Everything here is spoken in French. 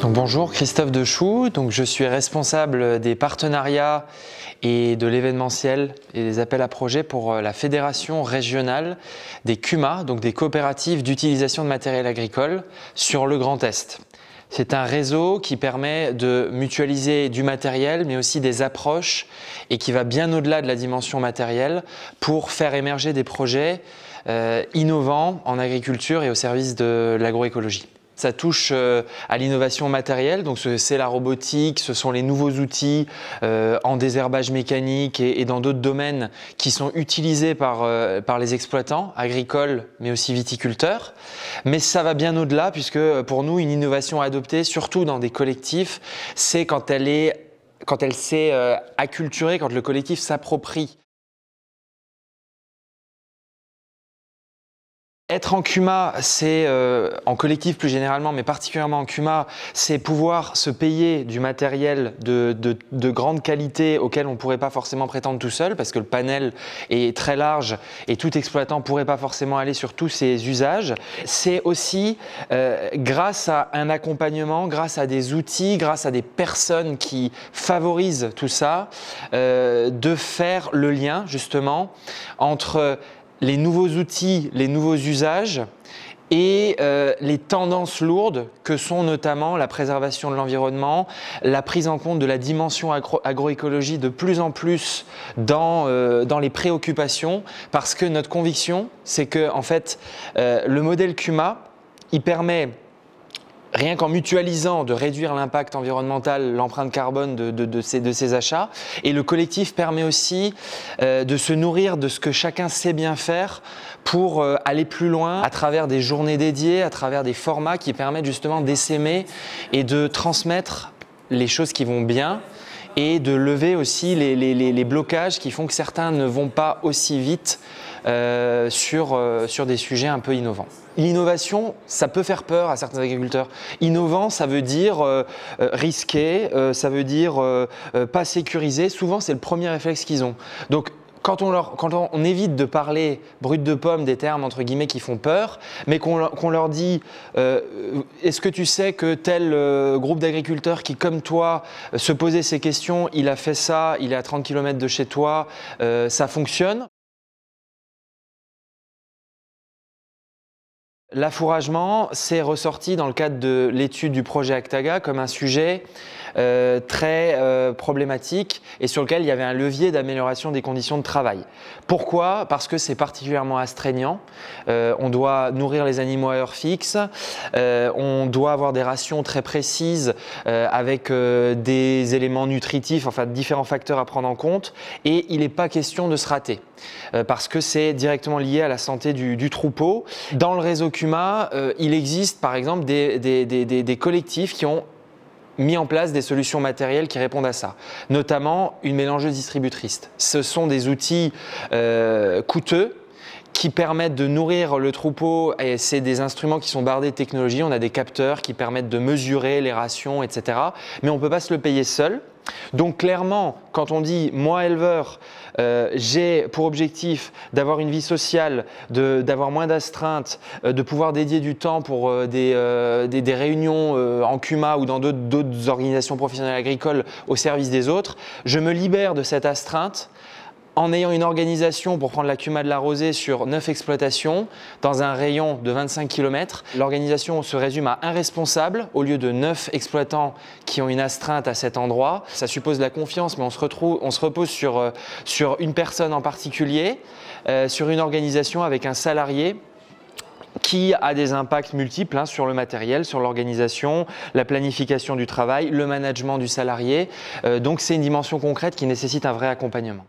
Donc bonjour, Christophe Dechoux. Je suis responsable des partenariats et de l'événementiel et des appels à projets pour la Fédération régionale des CUMA, donc des coopératives d'utilisation de matériel agricole sur le Grand Est. C'est un réseau qui permet de mutualiser du matériel, mais aussi des approches et qui va bien au-delà de la dimension matérielle pour faire émerger des projets innovants en agriculture et au service de l'agroécologie. Ça touche à l'innovation matérielle, donc c'est la robotique, ce sont les nouveaux outils en désherbage mécanique et dans d'autres domaines qui sont utilisés par les exploitants agricoles mais aussi viticulteurs. Mais ça va bien au-delà puisque pour nous, une innovation adoptée, surtout dans des collectifs, c'est quand elle s'est acculturée, quand le collectif s'approprie. Être en CUMA, c'est en collectif plus généralement, mais particulièrement en CUMA, c'est pouvoir se payer du matériel de grande qualité auquel on ne pourrait pas forcément prétendre tout seul parce que le panel est très large et tout exploitant ne pourrait pas forcément aller sur tous ces usages. C'est aussi grâce à un accompagnement, grâce à des outils, grâce à des personnes qui favorisent tout ça, de faire le lien justement entre les nouveaux outils, les nouveaux usages et les tendances lourdes que sont notamment la préservation de l'environnement, la prise en compte de la dimension agroécologie de plus en plus dans les préoccupations, parce que notre conviction, c'est que en fait, le modèle CUMA, il permet, rien qu'en mutualisant, de réduire l'impact environnemental, l'empreinte carbone de ces achats. Et le collectif permet aussi de se nourrir de ce que chacun sait bien faire pour aller plus loin à travers des journées dédiées, à travers des formats qui permettent justement d'essaimer et de transmettre les choses qui vont bien et de lever aussi les blocages qui font que certains ne vont pas aussi vite sur des sujets un peu innovants. L'innovation, ça peut faire peur à certains agriculteurs. Innovant, ça veut dire risqué, ça veut dire pas sécurisé. Souvent, c'est le premier réflexe qu'ils ont. Donc, quand on évite de parler brut de pomme des termes entre guillemets qui font peur, mais qu'on leur dit est-ce que tu sais que tel groupe d'agriculteurs qui, comme toi, se posait ces questions, il a fait ça, il est à 30 km de chez toi, ça fonctionne. L'affouragement, c'est ressorti dans le cadre de l'étude du projet Actaga comme un sujet très problématique et sur lequel il y avait un levier d'amélioration des conditions de travail. Pourquoi? Parce que c'est particulièrement astreignant. On doit nourrir les animaux à heure fixe, on doit avoir des rations très précises avec des éléments nutritifs, enfin différents facteurs à prendre en compte, et il n'est pas question de se rater parce que c'est directement lié à la santé du troupeau. Dans le réseau CUMA, il existe par exemple des collectifs qui ont mis en place des solutions matérielles qui répondent à ça, notamment une mélangeuse distributrice. Ce sont des outils coûteux qui permettent de nourrir le troupeau et c'est des instruments qui sont bardés de technologie. On a des capteurs qui permettent de mesurer les rations, etc. Mais on ne peut pas se le payer seul. Donc clairement, quand on dit « moi éleveur, j'ai pour objectif d'avoir une vie sociale, d'avoir moins d'astreintes, de pouvoir dédier du temps pour des réunions en CUMA ou dans d'autres organisations professionnelles agricoles au service des autres », je me libère de cette astreinte en ayant une organisation pour prendre la CUMA de la Rosée sur 9 exploitations dans un rayon de 25 km. L'organisation se résume à un responsable au lieu de 9 exploitants qui ont une astreinte à cet endroit. Ça suppose de la confiance, mais on se repose sur une personne en particulier, sur une organisation avec un salarié qui a des impacts multiples sur le matériel, sur l'organisation, la planification du travail, le management du salarié. Donc c'est une dimension concrète qui nécessite un vrai accompagnement.